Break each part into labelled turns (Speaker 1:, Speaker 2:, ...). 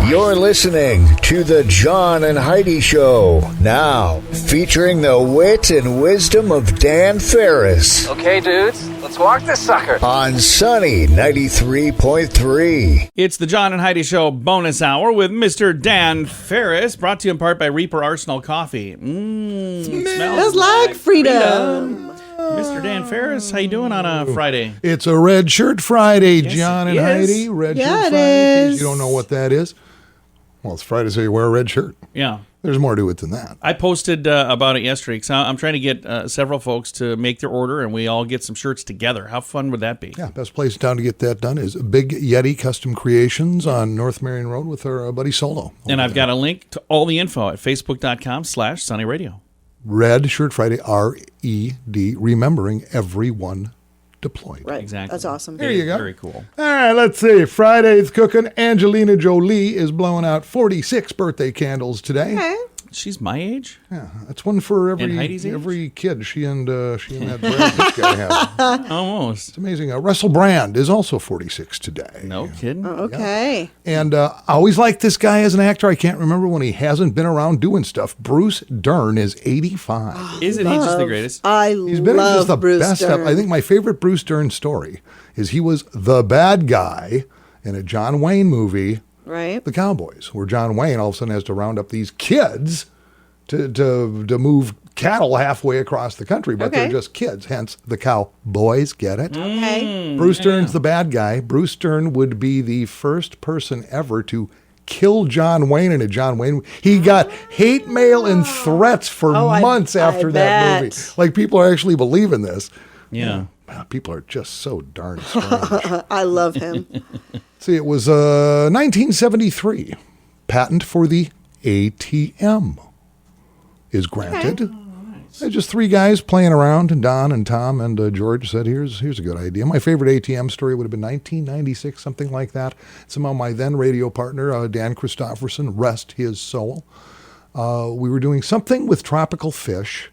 Speaker 1: You're listening to the John and Heidi Show, now featuring the wit and wisdom of Dan Farris.
Speaker 2: Okay, dudes, let's walk this sucker.
Speaker 1: On Sunny 93.3.
Speaker 3: It's the John and Heidi Show bonus hour with Mr. Dan Farris, brought to you in part by Reaper Arsenal Coffee.
Speaker 4: Smells like freedom.
Speaker 3: Mr. Dan Farris, how you doing on a Friday?
Speaker 5: It's a Red Shirt Friday,
Speaker 3: Yes,
Speaker 5: John
Speaker 3: it
Speaker 5: and
Speaker 3: is.
Speaker 5: Heidi. Red
Speaker 4: Yeah,
Speaker 5: Shirt
Speaker 4: it
Speaker 5: Friday. In case
Speaker 4: is.
Speaker 5: you don't know what that is. Well, it's Friday, so you wear a red shirt.
Speaker 3: Yeah.
Speaker 5: There's more to it than that.
Speaker 3: I posted about it yesterday, so I'm trying to get several folks to make their order, and we all get some shirts together. How fun would that be?
Speaker 5: Yeah, best place in town to get that done is Big Yeti Custom Creations on North Marion Road with our buddy Solo.
Speaker 3: And I've got a link to all the info at facebook.com/sunnyradio.
Speaker 5: Red Shirt Friday, R-E-D, remembering everyone deployed.
Speaker 4: Right.
Speaker 3: Exactly.
Speaker 4: That's awesome.
Speaker 5: There you go.
Speaker 3: Very cool.
Speaker 5: All right, let's see. Friday's cooking. Angelina Jolie is blowing out 46 birthday candles today.
Speaker 4: Okay.
Speaker 3: She's my age?
Speaker 5: Yeah, that's one for
Speaker 3: And Heidi's age?
Speaker 5: every kid she and that Brad Pitt guy have.
Speaker 3: Almost.
Speaker 5: It's amazing. Russell Brand is also 46 today.
Speaker 3: No kidding.
Speaker 4: Okay.
Speaker 5: And I always liked this guy as an actor. I can't remember when he hasn't been around doing stuff. Bruce Dern is 85.
Speaker 3: Isn't he just the greatest?
Speaker 5: He's been in
Speaker 4: love
Speaker 5: just the
Speaker 4: Bruce
Speaker 5: best
Speaker 4: Dern.
Speaker 5: stuff. I think my favorite Bruce Dern story is he was the bad guy in a John Wayne movie,
Speaker 4: Right.
Speaker 5: The Cowboys, where John Wayne all of a sudden has to round up these kids to move cattle halfway across the country, but
Speaker 4: Okay.
Speaker 5: they're just kids, hence the Cowboys, get it?
Speaker 4: Okay.
Speaker 5: Bruce Dern's the bad guy. Bruce Dern would be the first person ever to kill John Wayne in a John Wayne. He got hate mail and threats for months after that movie.
Speaker 4: bet.
Speaker 5: Like, people are actually believing this.
Speaker 3: Yeah.
Speaker 5: Wow, people are just so darn strange.
Speaker 4: I love him.
Speaker 5: See, it was 1973. Patent for the ATM is granted. Just three guys playing around, and Don and Tom and George said, here's a good idea. My favorite ATM story would have been 1996, something like that. Somehow my then radio partner, Dan Christofferson, rest his soul, we were doing something with tropical fish,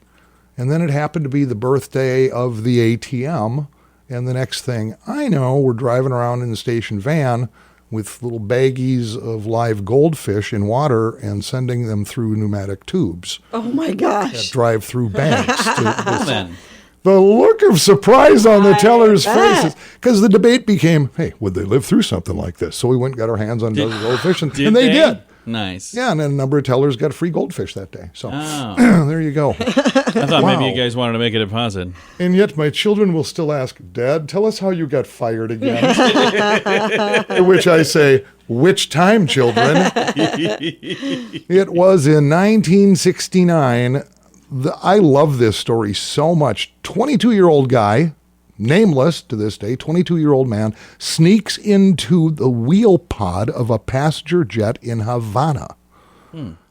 Speaker 5: and then it happened to be the birthday of the ATM, and the next thing I know, we're driving around in the station van with little baggies of live goldfish in water and sending them through pneumatic tubes
Speaker 4: Oh my gosh.
Speaker 5: drive through banks.
Speaker 3: Then.
Speaker 5: The look of surprise on the tellers'
Speaker 4: bet.
Speaker 5: faces, because the debate became, hey, would they live through something like this? So we went and got our hands on dozens of goldfish, and they did.
Speaker 3: Nice.
Speaker 5: Yeah, and then a number of tellers got free goldfish that day. So there you go.
Speaker 3: I thought maybe
Speaker 5: Wow.
Speaker 3: you guys wanted to make a deposit.
Speaker 5: And yet my children will still ask, Dad, tell us how you got fired again. To which I say, which time, children? It was in 1969. I love this story so much. 22-year-old guy, nameless to this day, 22-year-old man, sneaks into the wheel pod of a passenger jet in Havana.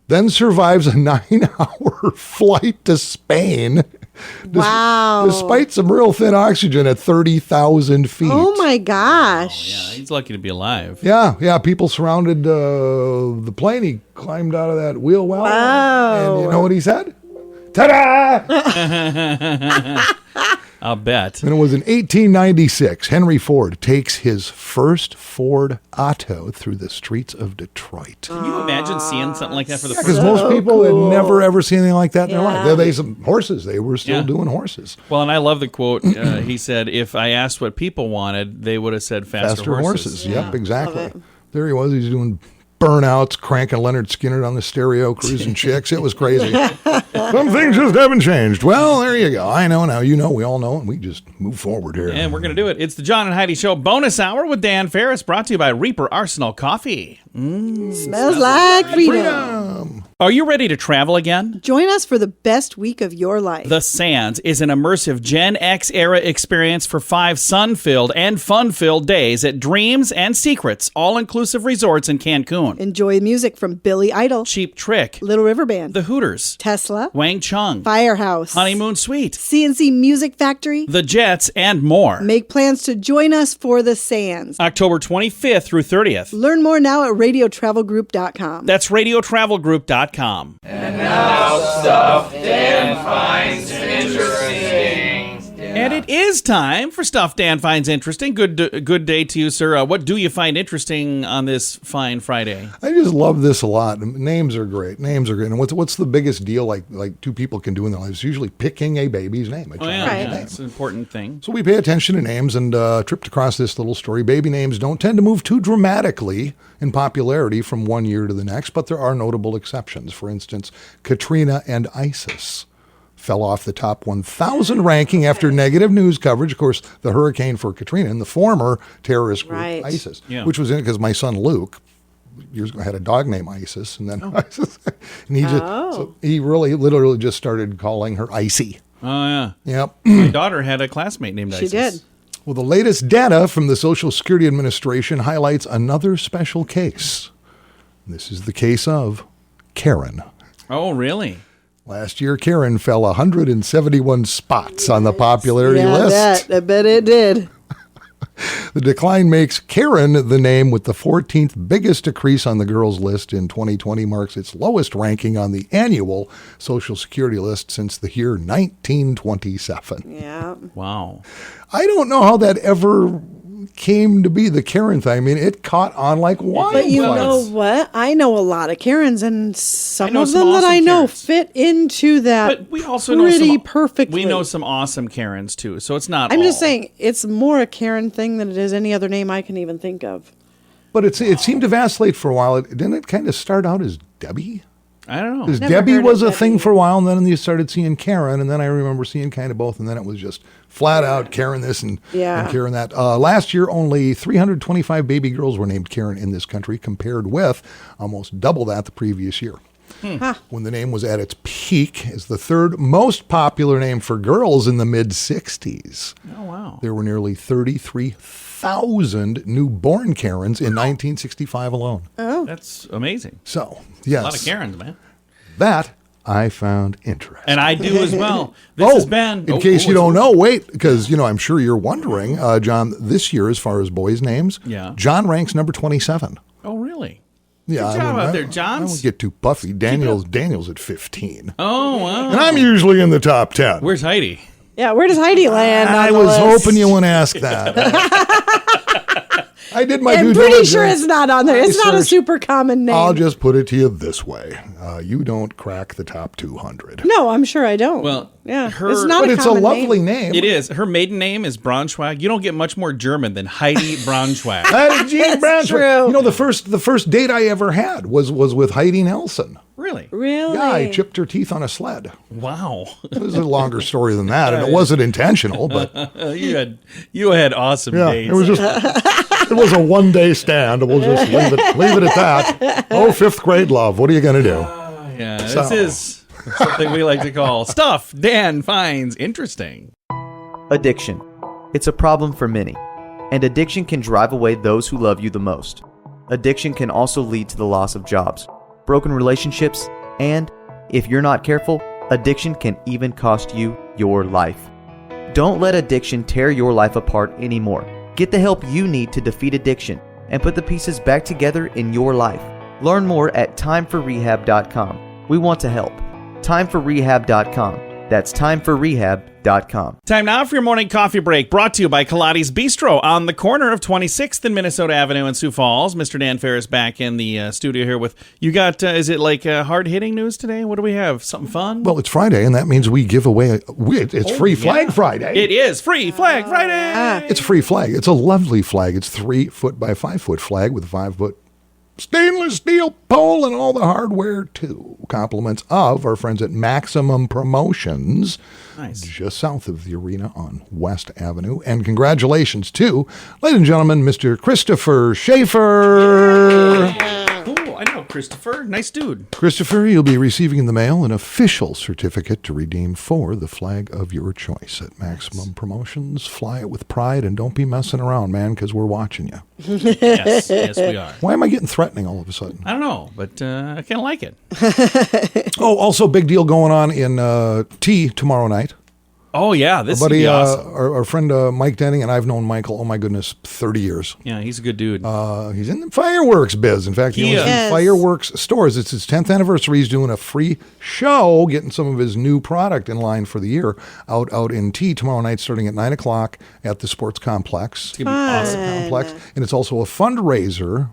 Speaker 5: Then survives a 9-hour flight to Spain.
Speaker 4: Wow.
Speaker 5: Despite some real thin oxygen at 30,000 feet.
Speaker 4: Oh my gosh.
Speaker 3: Yeah, he's lucky to be alive.
Speaker 5: Yeah, people surrounded the plane. He climbed out of that wheel well.
Speaker 4: Wow.
Speaker 5: And you know what he said? Ta-da!
Speaker 3: I'll bet.
Speaker 5: And it was in 1896, Henry Ford takes his first Ford Otto through the streets of Detroit.
Speaker 3: Can you imagine seeing something like that for the
Speaker 5: Because
Speaker 3: first
Speaker 5: most
Speaker 3: time?
Speaker 5: people had
Speaker 4: cool.
Speaker 5: never, ever seen anything like that in their
Speaker 4: Yeah.
Speaker 5: life. They some horses. They were still
Speaker 3: Yeah.
Speaker 5: doing horses.
Speaker 3: Well, and I love the quote. He said, if I asked what people wanted, they would have said faster horses.
Speaker 5: Yep, exactly.
Speaker 4: Love it.
Speaker 5: There he was. He's doing burnouts, cranking Leonard Skinner on the stereo, cruising chicks. It was crazy. Some things just haven't changed. Well, there you go. I know now. You know. We all know. And we just move forward here.
Speaker 3: And we're going to do it. It's the John and Heidi Show bonus hour with Dan Farris, brought to you by Reaper Arsenal Coffee.
Speaker 4: Smells like freedom.
Speaker 3: Are you ready to travel again?
Speaker 4: Join us for the best week of your life.
Speaker 3: The Sands is an immersive Gen X era experience for 5 sun-filled and fun-filled days at Dreams and Secrets all-inclusive resorts in Cancun.
Speaker 4: Enjoy music from Billy Idol,
Speaker 3: Cheap Trick,
Speaker 4: Little River Band,
Speaker 3: The Hooters,
Speaker 4: Tesla,
Speaker 3: Wang Chung,
Speaker 4: Firehouse,
Speaker 3: Honeymoon Suite,
Speaker 4: CNC Music Factory.
Speaker 3: The Jets, and more.
Speaker 4: Make plans to join us for the Sands.
Speaker 3: October 25th through 30th.
Speaker 4: Learn more now at radiotravelgroup.com.
Speaker 3: That's radiotravelgroup.com.
Speaker 2: Now stuff Dan finds interesting.
Speaker 3: And it is time for Stuff Dan Finds Interesting. Good day to you, sir. What do you find interesting on this fine Friday?
Speaker 5: I just love this a lot. Names are great. And what's the biggest deal like two people can do in their lives? Usually picking a baby's name.
Speaker 3: That's an important thing.
Speaker 5: So we pay attention to names and tripped across this little story. Baby names don't tend to move too dramatically in popularity from one year to the next, but there are notable exceptions. For instance, Katrina and Isis fell off the top 1,000 ranking after negative news coverage. Of course, the hurricane for Katrina and the former terrorist group ISIS, which was in it because my son Luke years ago had a dog named Isis, and then ISIS, and he literally just started calling her Icy.
Speaker 3: Oh yeah.
Speaker 5: Yep.
Speaker 3: My daughter had a classmate named Isis.
Speaker 4: She did.
Speaker 5: Well, the latest data from the Social Security Administration highlights another special case. This is the case of Karen.
Speaker 3: Oh, really?
Speaker 5: Last year, Karen fell 171 spots on the popularity list.
Speaker 4: I bet it did.
Speaker 5: The decline makes Karen the name with the 14th biggest decrease on the girls list in 2020, marks its lowest ranking on the annual Social Security list since the year 1927.
Speaker 4: Yeah.
Speaker 3: Wow.
Speaker 5: I don't know how that ever came to be, the Karen thing. I mean, it caught on like wildfire.
Speaker 4: But you know what? I know a lot of Karens, and some of them that I know fit into that
Speaker 3: but we also
Speaker 4: pretty perfectly.
Speaker 3: We know some awesome Karens, too, so it's not
Speaker 4: I'm just saying, it's more a Karen thing than it is any other name I can even think of.
Speaker 5: But it seemed to vacillate for a while. Didn't it kind of start out as Debbie?
Speaker 3: I don't know.
Speaker 5: Because Debbie was a thing for a while, and then you started seeing Karen, and then I remember seeing kind of both, and then it was just flat out Karen this and Karen that. Last year, only 325 baby girls were named Karen in this country, compared with almost double that the previous year. When the name was at its peak as the third most popular name for girls in the mid-'60s.
Speaker 3: Oh, wow.
Speaker 5: There were nearly 33,000 newborn Karens in 1965 alone.
Speaker 4: Oh.
Speaker 3: That's amazing.
Speaker 5: So, yes.
Speaker 3: A lot of Karens, man.
Speaker 5: That I found interesting.
Speaker 3: And I do as well. This has been...
Speaker 5: In case you don't know, wait, because, I'm sure you're wondering, John, this year, as far as boys' names, John ranks number 27.
Speaker 3: Oh, really?
Speaker 5: Yeah,
Speaker 3: Good job out there, John.
Speaker 5: I won't get too puffy. Daniel's at 15.
Speaker 3: Oh, wow.
Speaker 5: And I'm usually in the top 10.
Speaker 3: Where's Heidi?
Speaker 4: Yeah, where does Heidi land on
Speaker 5: I
Speaker 4: the
Speaker 5: was
Speaker 4: list?
Speaker 5: hoping you wouldn't ask that. I did my due
Speaker 4: I'm
Speaker 5: diligence.
Speaker 4: pretty sure it's not on there. It's not a super common name.
Speaker 5: I'll just put it to you this way. You don't crack the top 200.
Speaker 4: No, I'm sure I don't.
Speaker 3: Well,
Speaker 4: yeah,
Speaker 3: it's
Speaker 4: not
Speaker 5: but
Speaker 4: a
Speaker 5: it's a
Speaker 4: common
Speaker 5: lovely name.
Speaker 3: It is. Her maiden name is Braunschweig. You don't get much more German than Heidi Braunschweig.
Speaker 5: Jean Braunschweig.
Speaker 4: true.
Speaker 5: The first date I ever had was with Heidi Nelson.
Speaker 3: Really?
Speaker 4: Really?
Speaker 5: Yeah, I chipped her teeth on a sled.
Speaker 3: Wow.
Speaker 5: It was a longer story than that, and it wasn't intentional, but
Speaker 3: you had awesome dates.
Speaker 5: it was just it was a one-day stand. We'll just leave it at that. Oh, fifth grade love. What are you going to do?
Speaker 3: This is something we like to call Stuff Dan Finds Interesting.
Speaker 6: Addiction. It's a problem for many, and addiction can drive away those who love you the most. Addiction can also lead to the loss of jobs, broken relationships, and, if you're not careful, addiction can even cost you your life. Don't let addiction tear your life apart anymore. Get the help you need to defeat addiction and put the pieces back together in your life. Learn more at timeforrehab.com. We want to help. Timeforrehab.com. That's timeforrehab.com.
Speaker 3: Time now for your morning coffee break, brought to you by Kaladi's Bistro on the corner of 26th and Minnesota Avenue in Sioux Falls. Mr. Dan Farris back in the studio here with, you got, is it like hard-hitting news today? What do we have? Something fun?
Speaker 5: Well, it's Friday, and that means we give away, it's Free Flag Friday.
Speaker 3: It is Free Flag Friday.
Speaker 5: It's a free flag. It's a lovely flag. It's 3-foot by 5-foot flag with a 5-foot stainless steel pole and all the hardware, too. Compliments of our friends at Maximum Promotions, just south of the arena on West Avenue. And congratulations to, ladies and gentlemen, Mr. Christopher Schaefer.
Speaker 3: I know Christopher. Nice dude.
Speaker 5: Christopher, you'll be receiving in the mail an official certificate to redeem for the flag of your choice at Maximum Promotions. Fly it with pride and don't be messing around, man, because we're watching you.
Speaker 3: Yes, we are.
Speaker 5: Why am I getting threatening all of a sudden?
Speaker 3: I don't know, but I kind of like it.
Speaker 5: Oh, also big deal going on in T tomorrow night.
Speaker 3: Oh, yeah. This
Speaker 5: Our
Speaker 3: would
Speaker 5: buddy,
Speaker 3: be awesome.
Speaker 5: our friend Mike Denning, and I've known Michael, oh my goodness, 30 years.
Speaker 3: Yeah, he's a good dude.
Speaker 5: He's in the fireworks biz. In fact, he owns
Speaker 4: is.
Speaker 5: fireworks stores. It's his 10th anniversary. He's doing a free show, getting some of his new product in line for the year out in T tomorrow night starting at 9 o'clock at the Sports Complex.
Speaker 3: It's going to be awesome.
Speaker 5: Complex. And it's also a fundraiser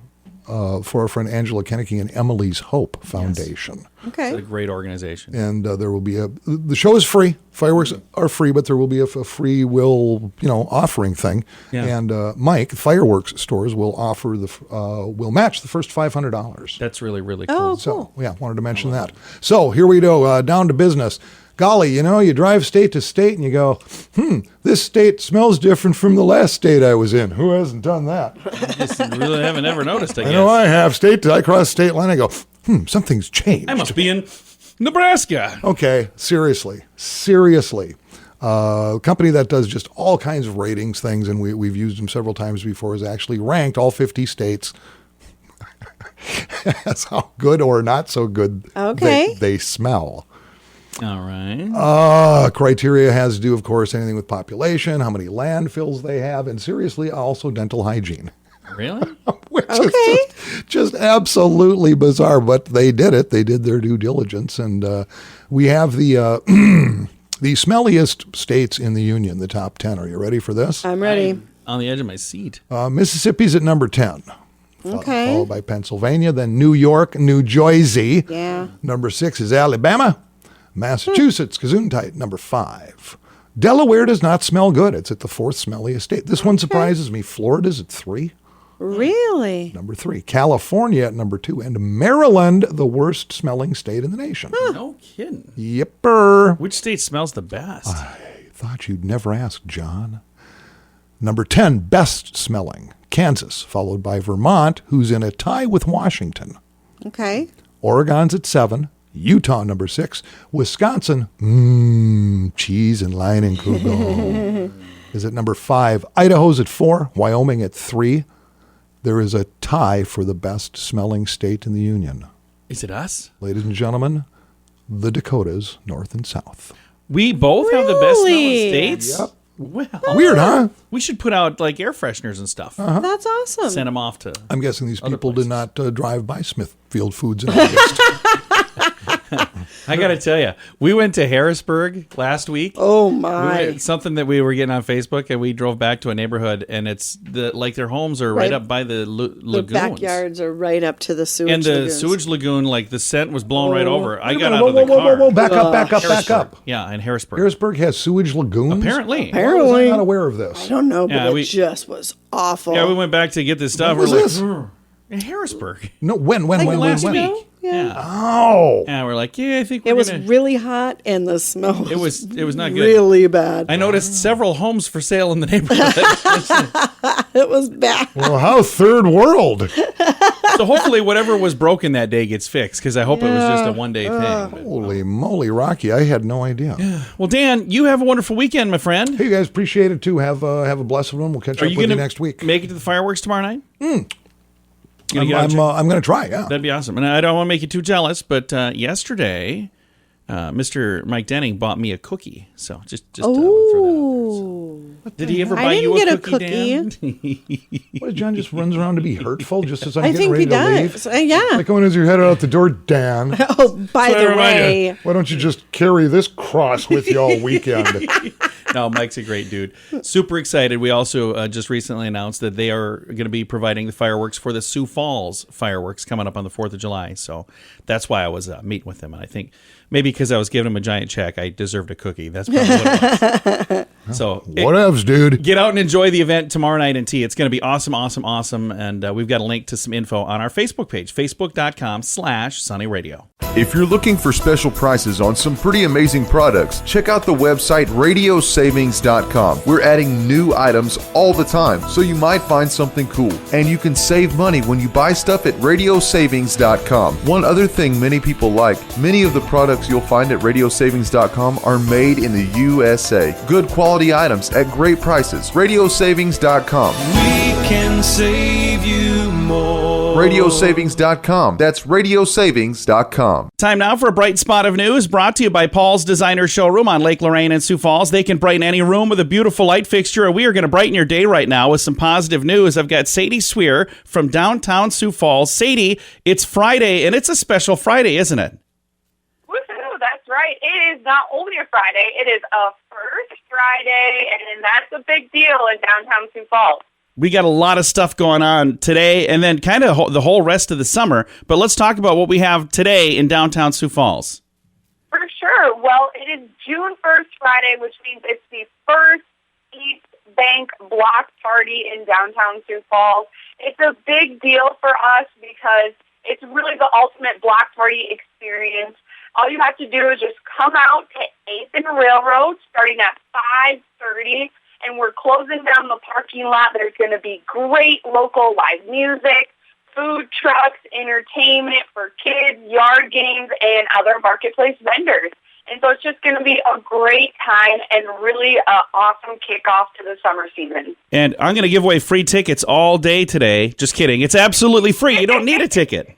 Speaker 5: for our friend Angela Kennecke and Emily's Hope Foundation.
Speaker 3: It's a
Speaker 4: Okay.
Speaker 3: great organization.
Speaker 5: And there will be the show is free. Fireworks are free, but there will be a free will, offering thing.
Speaker 3: Yeah.
Speaker 5: And Mike, fireworks stores will offer will match the first $500.
Speaker 3: That's really, really cool.
Speaker 4: Oh, cool.
Speaker 5: So, yeah, wanted to mention that. So here we go, down to business. Golly, you drive state to state and you go, this state smells different from the last state I was in. Who hasn't done that?
Speaker 3: Just really haven't ever noticed, I guess.
Speaker 5: I know I have. I cross state line, I go, something's changed.
Speaker 3: I must be in Nebraska.
Speaker 5: Okay, seriously. A company that does just all kinds of ratings things, and we've used them several times before, has actually ranked all 50 states as how good or not so good they smell.
Speaker 3: All right.
Speaker 5: Criteria has to do, of course, anything with population, how many landfills they have, and seriously, also dental hygiene.
Speaker 3: Really?
Speaker 5: Which is just absolutely bizarre, but they did it. They did their due diligence, and we have the the smelliest states in the union, the top 10. Are you ready for this?
Speaker 4: I'm ready.
Speaker 3: I'm on the edge of my seat.
Speaker 5: Mississippi's at number 10.
Speaker 4: Okay.
Speaker 5: Followed by Pennsylvania, then New York, New Jersey.
Speaker 4: Yeah.
Speaker 5: Number 6 is Alabama. Massachusetts, Gesundheit, number 5. Delaware does not smell good. It's at the 4th smelliest state. This one surprises me. Florida's at 3.
Speaker 4: Really?
Speaker 5: Number 3. California at number 2. And Maryland, the worst smelling state in the nation.
Speaker 3: No kidding.
Speaker 5: Yipper.
Speaker 3: Which state smells the best?
Speaker 5: I thought you'd never ask, John. Number 10, best smelling. Kansas, followed by Vermont, who's in a tie with Washington.
Speaker 4: Okay.
Speaker 5: Oregon's at 7. Utah, number 6. Wisconsin, cheese and Leinenkugel, is at number 5. Idaho's at 4. Wyoming at 3. There is a tie for the best smelling state in the union.
Speaker 3: Is it us?
Speaker 5: Ladies and gentlemen, the Dakotas, north and south.
Speaker 3: We both have the best smelling
Speaker 4: Really?
Speaker 3: states?
Speaker 5: Yep.
Speaker 3: Well,
Speaker 5: Weird, huh?
Speaker 3: we should put out like air fresheners and stuff.
Speaker 4: That's awesome.
Speaker 3: Send them off to.
Speaker 5: I'm guessing these
Speaker 3: Other
Speaker 5: people did
Speaker 3: places.
Speaker 5: not drive by Smithfield Foods in August.
Speaker 3: I got to tell you, we went to Harrisburg last week.
Speaker 4: Oh
Speaker 3: We
Speaker 4: my.
Speaker 3: went- something that we were getting on Facebook, and we drove back to a neighborhood, and it's their homes are right
Speaker 4: Right.
Speaker 3: up by the
Speaker 4: The
Speaker 3: lagoons.
Speaker 4: backyards are right up to the sewage
Speaker 3: And the
Speaker 4: lagoons.
Speaker 3: sewage lagoon, like the scent was blown right over. I got
Speaker 5: Whoa,
Speaker 3: out of the
Speaker 5: whoa,
Speaker 3: car.
Speaker 5: whoa, back up.
Speaker 3: Harrisburg. Yeah, in Harrisburg.
Speaker 5: Harrisburg has sewage lagoons?
Speaker 3: Apparently.
Speaker 5: Why was I
Speaker 4: Apparently.
Speaker 5: not aware of this?
Speaker 4: I don't know, but
Speaker 3: Yeah,
Speaker 4: it
Speaker 3: we-
Speaker 4: just was awful.
Speaker 3: Yeah, we went back to get this stuff.
Speaker 5: When was
Speaker 3: we're like,
Speaker 5: this?
Speaker 3: in Harrisburg.
Speaker 5: No, when?
Speaker 3: Last
Speaker 5: When?
Speaker 3: week.
Speaker 4: Yeah.
Speaker 5: Oh.
Speaker 3: Yeah, we're like, yeah, I think we're
Speaker 4: It was
Speaker 3: gonna.
Speaker 4: really hot, and the smell
Speaker 3: It was not good.
Speaker 4: really bad.
Speaker 3: I noticed several homes for sale in the neighborhood.
Speaker 4: It was bad.
Speaker 5: Well, how third world?
Speaker 3: So hopefully whatever was broken that day gets fixed, because I hope it was just a one-day thing. But-
Speaker 5: Holy moly, Rocky. I had no idea.
Speaker 3: Well, Dan, you have a wonderful weekend, my friend.
Speaker 5: Hey, you guys, appreciate it too. Have a blessed one. We'll catch
Speaker 3: Are
Speaker 5: up
Speaker 3: you
Speaker 5: with
Speaker 3: going
Speaker 5: you
Speaker 3: to
Speaker 5: next week.
Speaker 3: make it to the fireworks tomorrow night?
Speaker 5: I'm going to try, yeah.
Speaker 3: That'd be awesome. And I don't want to make you too jealous, but yesterday, Mr. Mike Denning bought me a cookie. So just throw that out there. Did he ever
Speaker 4: I
Speaker 3: buy you
Speaker 4: didn't
Speaker 3: a
Speaker 4: get a
Speaker 3: cookie, Dan?
Speaker 5: What, John just runs around to be hurtful just as I'm
Speaker 4: I
Speaker 5: getting
Speaker 4: think
Speaker 5: ready
Speaker 4: he
Speaker 5: to
Speaker 4: does.
Speaker 5: leave?
Speaker 4: Yeah.
Speaker 5: Like when as you're headed out the door, Dan,
Speaker 4: Oh, by
Speaker 3: So I
Speaker 4: the
Speaker 3: remind you.
Speaker 4: way,
Speaker 5: why don't you just carry this cross with you all weekend?
Speaker 3: No, Mike's a great dude. Super excited. We also just recently announced that they are going to be providing the fireworks for the Sioux Falls fireworks coming up on the 4th of July. So that's why I was meeting with him. And I think maybe because I was giving him a giant check, I deserved a cookie. That's probably what it was. So
Speaker 5: Whatevs, dude.
Speaker 3: get out and enjoy the event tomorrow night in T. It's going to be awesome, awesome, awesome. And we've got a link to some info on our Facebook page, facebook.com/sunnyradio.
Speaker 7: If you're looking for special prices on some pretty amazing products, check out the website radiosavings.com. We're adding new items all the time, so you might find something cool. And you can save money when you buy stuff at radiosavings.com. One other thing many people like, many of the products you'll find at radiosavings.com are made in the USA. Good quality items at great prices. radiosavings.com.
Speaker 8: We can save you more.
Speaker 7: RadioSavings.com. That's RadioSavings.com.
Speaker 3: Time now for a bright spot of news brought to you by Paul's Designer Showroom on Lake Lorraine and Sioux Falls. They can brighten any room with a beautiful light fixture, and we are going to brighten your day right now with some positive news. I've got Sadie Sweer from downtown Sioux Falls. Sadie, it's Friday, and it's a special Friday, isn't it?
Speaker 8: Woohoo, that's right. It is not only a Friday, it is a first Friday, and that's a big deal in downtown Sioux Falls.
Speaker 3: We got a lot of stuff going on today and then kind of the whole rest of the summer. But let's talk about what we have today in downtown Sioux Falls.
Speaker 8: For sure. Well, it is June 1st Friday, which means it's the first East Bank block party in downtown Sioux Falls. It's a big deal for us because it's really the ultimate block party experience. All you have to do is just come out to 8th and Railroad starting at 5:30. And we're closing down the parking lot. There's going to be great local live music, food trucks, entertainment for kids, yard games, and other marketplace vendors. And so it's just going to be a great time and really an awesome kickoff to the summer season.
Speaker 3: And I'm going to give away free tickets all day today. Just kidding. It's absolutely free. You don't need a ticket.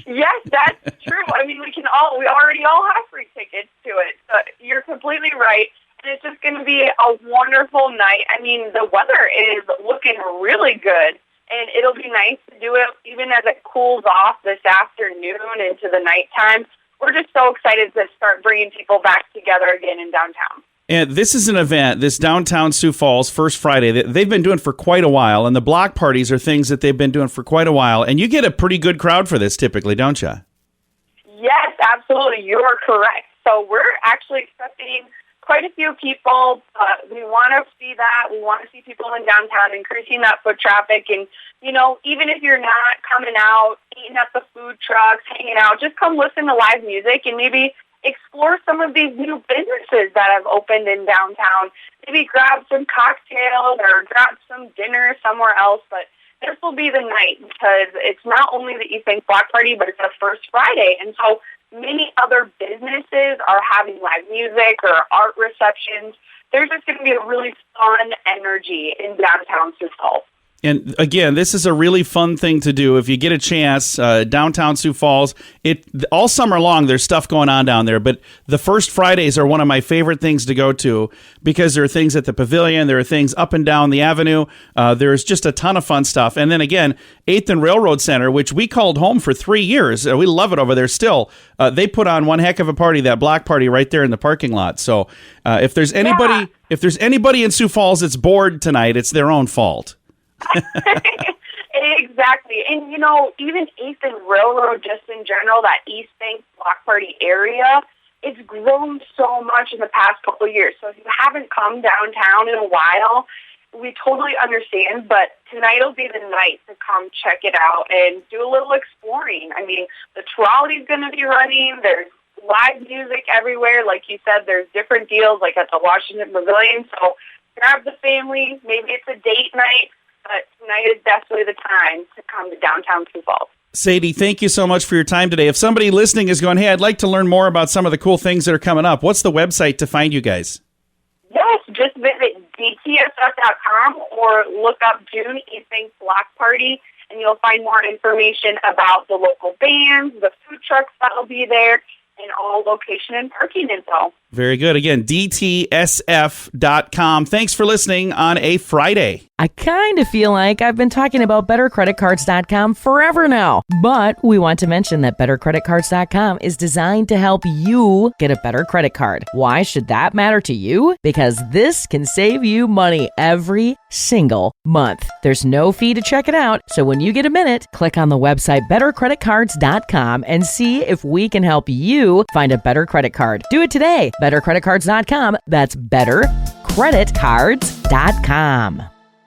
Speaker 8: Yes, that's true. I mean, we already all have free tickets to it. So you're completely right. It's just going to be a wonderful night. I mean, the weather is looking really good, and it'll be nice to do it even as it cools off this afternoon into the nighttime. We're just so excited to start bringing people back together again in downtown.
Speaker 3: And this is an event, this downtown Sioux Falls First Friday, that they've been doing for quite a while, and the block parties are things that they've been doing for quite a while, and you get a pretty good crowd for this typically, don't you?
Speaker 8: Yes, absolutely. You're correct. So we're actually expecting quite a few people. We want to see that. We want to see people in downtown increasing that foot traffic. And, you know, even if you're not coming out, eating at the food trucks, hanging out, just come listen to live music and maybe explore some of these new businesses that have opened in downtown. Maybe grab some cocktails or grab some dinner somewhere else. But this will be the night because it's not only the East Bank Block Party, but it's the first Friday. And so many other businesses are having live music or art receptions. There's just going to be a really fun energy in downtown Sioux Falls.
Speaker 3: And again, this is a really fun thing to do if you get a chance. Downtown Sioux Falls, all summer long, there's stuff going on down there. But the first Fridays are one of my favorite things to go to because there are things at the pavilion, there are things up and down the avenue. There's just a ton of fun stuff. And then again, 8th and Railroad Center, which we called home for 3 years. We love it over there still. They put on one heck of a party, that block party right there in the parking lot. So if there's anybody in Sioux Falls that's bored tonight, it's their own fault.
Speaker 8: Exactly. And, you know, even 8th and Railroad, just in general, that East Bank Block Party area, it's grown so much in the past couple of years. So if you haven't come downtown in a while, we totally understand, but tonight will be the night to come check it out and do a little exploring. I mean, the trolley's going to be running. There's live music everywhere. Like you said, there's different deals like at the Washington Pavilion. So grab the family. Maybe it's a date night. But tonight is definitely the time to come to downtown Sioux Falls.
Speaker 3: Sadie, thank you so much for your time today. If somebody listening is going, hey, I'd like to learn more about some of the cool things that are coming up, what's the website to find you guys?
Speaker 8: Yes, just visit DTSF.com or look up June East Bank Block Party, and you'll find more information about the local bands, the food trucks that will be there, and all location and parking info.
Speaker 3: Very good. Again, DTSF.com. Thanks for listening on a Friday.
Speaker 9: I kind of feel like I've been talking about BetterCreditCards.com forever now, but we want to mention that BetterCreditCards.com is designed to help you get a better credit card. Why should that matter to you? Because this can save you money every single month. There's no fee to check it out, so when you get a minute, click on the website BetterCreditCards.com and see if we can help you find a better credit card. Do it today. BetterCreditCards.com. That's BetterCreditCards.com.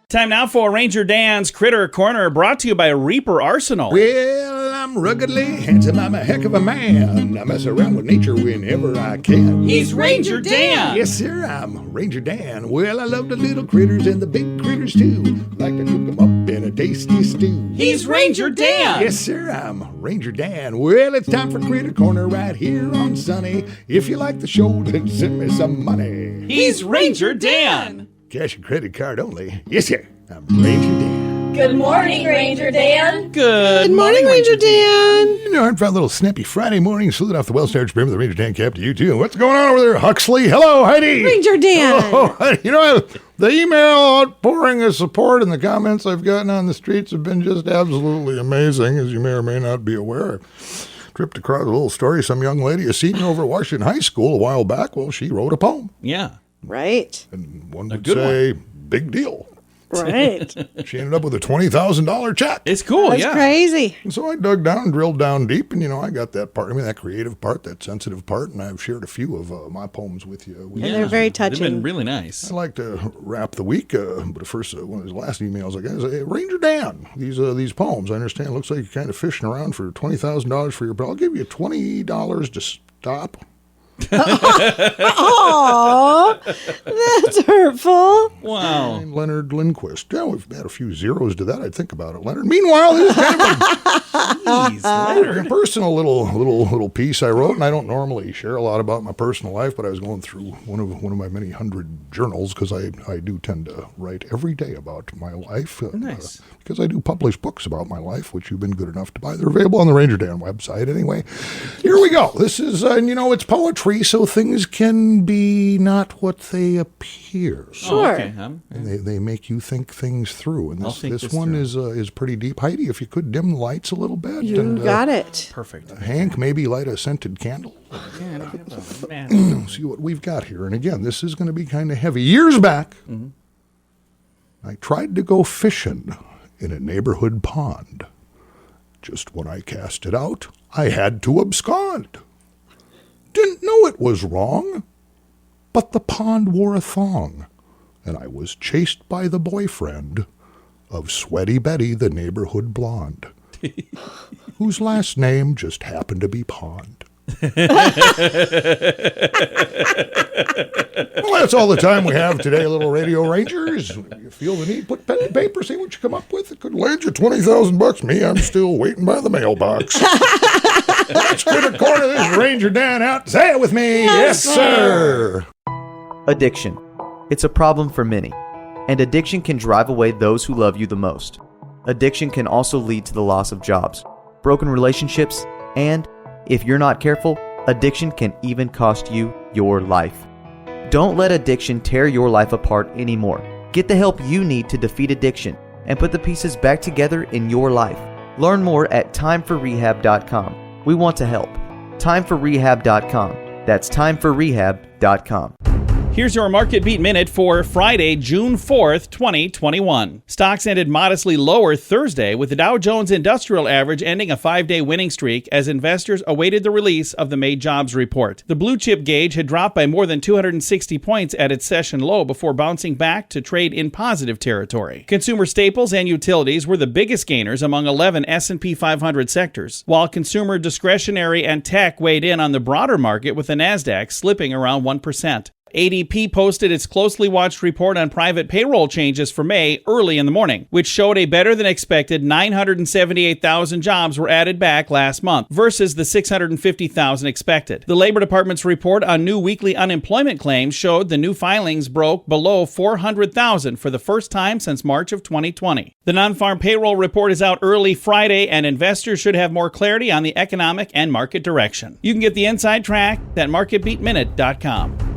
Speaker 3: Time now for Ranger Dan's Critter Corner, brought to you by Reaper Arsenal.
Speaker 5: Well, I'm ruggedly handsome. I'm a heck of a man. I mess around with nature whenever I can.
Speaker 3: He's Ranger Dan.
Speaker 5: Yes, sir, I'm Ranger Dan. Well, I love the little critters and the big critters too. Like to cook them up in a tasty stew.
Speaker 3: He's Ranger Dan.
Speaker 5: Yes, sir, I'm Ranger Dan. Well, it's time for Critter Corner right here on Sunny. If you like the show, then send me some money.
Speaker 3: He's Ranger Dan.
Speaker 5: Cash and credit card only. Yes, sir. I'm Ranger Dan.
Speaker 10: Good morning, Ranger Dan.
Speaker 3: Good
Speaker 4: morning, Ranger Dan.
Speaker 5: You know, I've got a little snappy Friday morning salute off the well-starred spirit of the Ranger Dan cap to you, too. What's going on over there, Huxley? Hello, Heidi.
Speaker 4: Ranger Dan.
Speaker 5: Oh, you know, the email outpouring of support and the comments I've gotten on the streets have been just absolutely amazing, as you may or may not be aware. Tripped across a little story. Some young lady, a senior over at Washington High School a while back, well, she wrote a poem.
Speaker 3: Yeah.
Speaker 4: Right.
Speaker 5: And one would say, big deal.
Speaker 4: Right.
Speaker 5: She ended up with a $20,000 check.
Speaker 3: It's cool,
Speaker 4: That's crazy.
Speaker 5: And so I dug down and drilled down deep, and, you know, I got that part, that creative part, that sensitive part, and I've shared a few of my poems with you.
Speaker 4: And they're very touching.
Speaker 3: They've been really nice.
Speaker 5: I'd like to wrap the week, but first, one of his last emails I got is, hey, Ranger Dan, these poems, I understand, it looks like you're kind of fishing around for $20,000 for your, but I'll give you $20 to stop.
Speaker 4: Oh, that's hurtful.
Speaker 3: Wow.
Speaker 5: And Leonard Lindquist. Yeah, we've had a few zeros to that. I'd think about it, Leonard. Meanwhile, this is kind of a personal little piece I wrote, and I don't normally share a lot about my personal life, but I was going through one of my many hundred journals because I do tend to write every day about my life.
Speaker 3: Nice.
Speaker 5: Because I do publish books about my life, which you've been good enough to buy. They're available on the Ranger Dan website. Anyway, here we go. This is, it's poetry. So things can be not what they appear.
Speaker 4: Sure.
Speaker 3: Okay.
Speaker 5: And they make you think things through. And this one
Speaker 3: through.
Speaker 5: is pretty deep. Heidi, if you could dim the lights a little bit.
Speaker 4: You got it.
Speaker 3: Perfect.
Speaker 5: Hank, maybe light a scented candle. See what we've got here. And again, this is going to be kind of heavy. Years back, I tried to go fishing in a neighborhood pond. Just when I cast it out, I had to abscond. Didn't know it was wrong, but the pond wore a thong, and I was chased by the boyfriend of Sweaty Betty, the neighborhood blonde, whose last name just happened to be Pond. Well, that's all the time we have today, little Radio Rangers. If you feel the need, put pen and paper, see what you come up with. It could land you $20,000. Me, I'm still waiting by the mailbox. Let's get a corner of this Ranger Dan out. Say it with me. Yes, sir.
Speaker 6: Addiction. It's a problem for many, and addiction can drive away those who love you the most. Addiction can also lead to the loss of jobs, broken relationships, and, if you're not careful, addiction can even cost you your life. Don't let addiction tear your life apart anymore. Get the help you need to defeat addiction and put the pieces back together in your life. Learn more at timeforrehab.com. We want to help. Timeforrehab.com. That's timeforrehab.com.
Speaker 3: Here's your Market Beat Minute for Friday, June 4th, 2021. Stocks ended modestly lower Thursday, with the Dow Jones Industrial Average ending a 5-day winning streak as investors awaited the release of the May jobs report. The blue chip gauge had dropped by more than 260 points at its session low before bouncing back to trade in positive territory. Consumer staples and utilities were the biggest gainers among 11 S&P 500 sectors, while consumer discretionary and tech weighed in on the broader market, with the Nasdaq slipping around 1%. ADP posted its closely watched report on private payroll changes for May early in the morning, which showed a better than expected 978,000 jobs were added back last month versus the 650,000 expected. The Labor Department's report on new weekly unemployment claims showed the new filings broke below 400,000 for the first time since March of 2020. The non-farm payroll report is out early Friday, and investors should have more clarity on the economic and market direction. You can get the inside track at marketbeatminute.com.